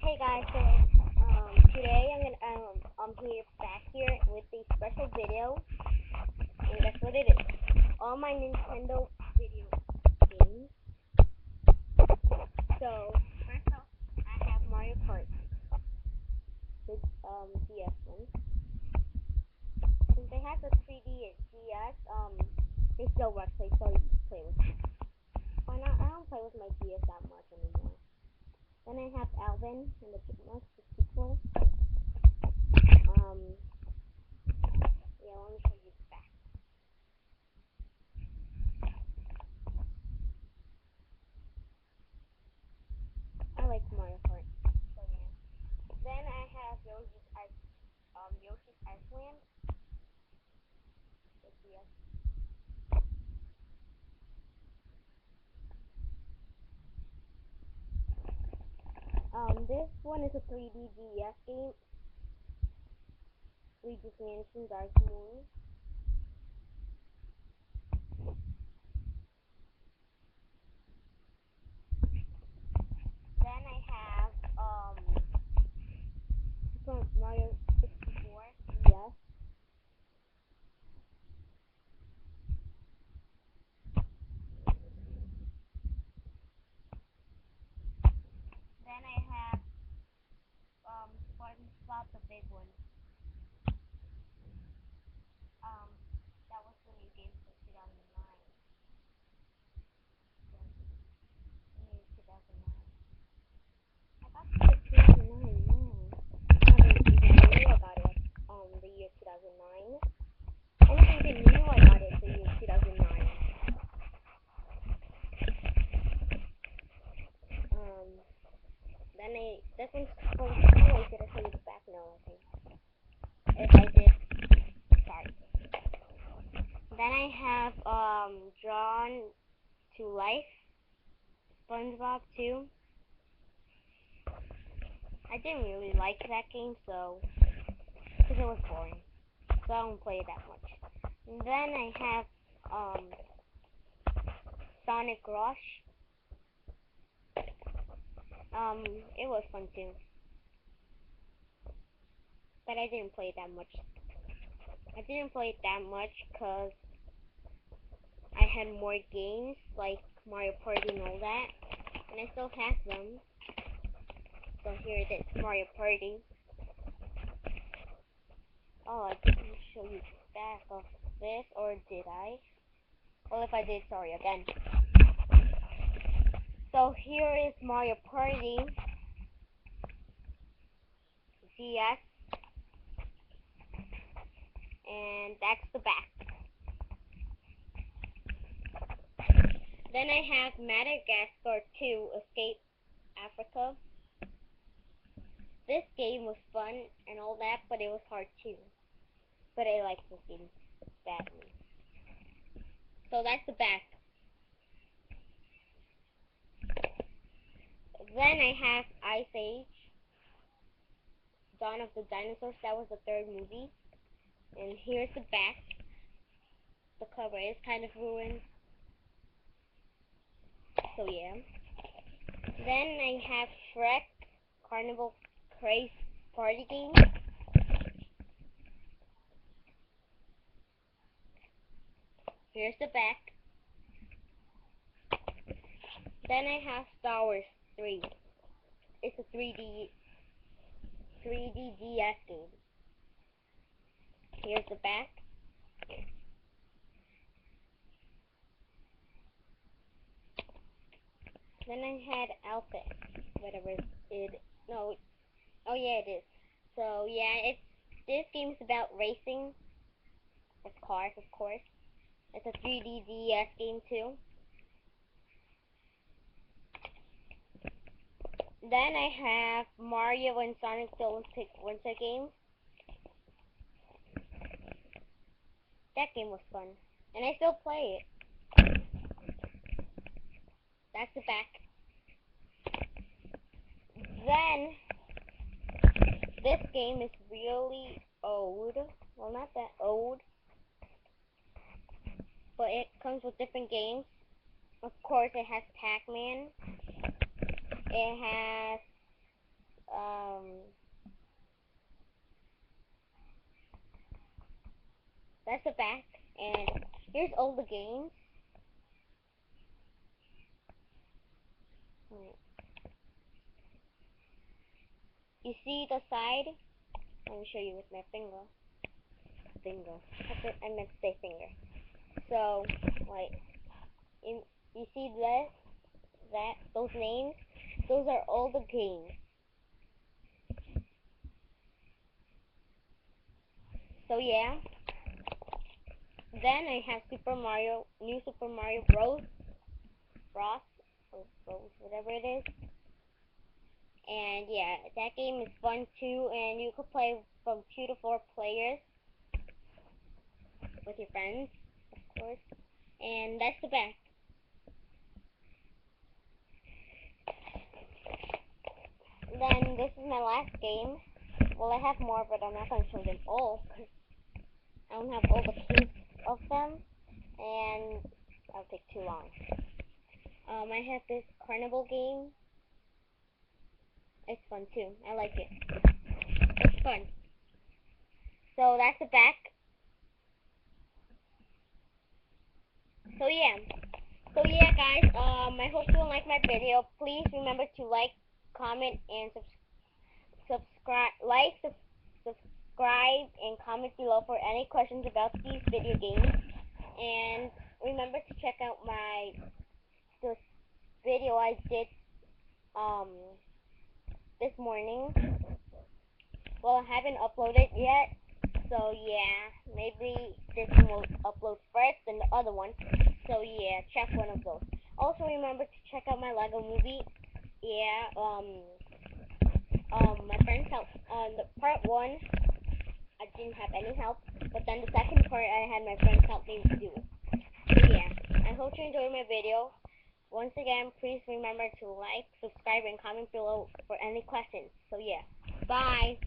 Hey guys, so today I'm here back here with a special video, and that's what it is. All my Nintendo video games. So first off, I have Mario Kart, the DS one. Since they have the 3D DS, they still work, so I still play with them. Why not? I don't play with my DS that much anymore. Then I have Alvin and the Chipmunks, the sequel. Yeah, let me show you the back. I like Mario Kart. So yeah. Then I have Yoshi's Iceland. Yes. This one is a 3D DS game. Luigi's Mansion Dark Moon. Then I have Super Mario 64 DS. Then I have SpongeBob the big one. That was the new game for 2009. Year 2009. I got it 2009. No, I didn't even knew about it. The year 2009. I didn't even knew I got it the year 2009. This one's for wait, did I show you the back? No, okay. If I did, sorry. Then I have Drawn to Life, SpongeBob 2. I didn't really like that game, so because it was boring, so I don't play it that much. And then I have Sonic Rush. It was fun too, but I didn't play it that much. I didn't play it that much because I had more games like Mario Party and all that, and I still have them. So here it is, Mario Party. Oh, I didn't show you the back of this, or did I? Well, if I did, sorry again. So here is Mario Party DS, and that's the back. Then I have Madagascar 2, Escape Africa. This game was fun and all that, but it was hard too. But I like this game badly. So that's the back. Then I have Ice Age, Dawn of the Dinosaurs. That was the third movie. And here's the back. The cover is kind of ruined. So yeah. Then I have Shrek Carnival Craze Party Game. Here's the back. Then I have Star Wars 3. It's a 3D DS game. Here's the back. Then I had Alpha, whatever it. No, oh yeah, it is. So yeah, this game's about racing. It's cars, of course. It's a 3D DS game too. Then I have Mario and Sonic the Olympic Winter Games. That game was fun, and I still play it. That's the back. Then this game is really old. Well, not that old, but it comes with different games. Of course, it has Pac-Man. It has that's the back, and here's all the games. You see the side? Let me show you with my finger. I meant to say finger. So, like, you see those names? Those are all the games. So yeah. Then I have New Super Mario Bros. Whatever it is. And yeah, that game is fun too, and you could play from 2 to 4 players with your friends, of course. And that's the back. Then this is my last game. Well, I have more, but I'm not going to show them all because I don't have all the keys of them, and that'll take too long. I have this carnival game. It's fun too. I like it. It's fun. So that's the back. So yeah guys, I hope you like my video. Please remember to like, comment, and subscribe and comment below for any questions about these video games. And remember to check out this video I did this morning. Well, I haven't uploaded yet, so yeah, maybe this one will upload first than the other one. So yeah, check one of those. Also remember to check out my Lego movie. Yeah, my friends helped on the part 1. I didn't have any help, but then the second part I had my friends help me do it. So yeah, I hope you enjoyed my video. Once again, please remember to like, subscribe, and comment below for any questions. So yeah, bye.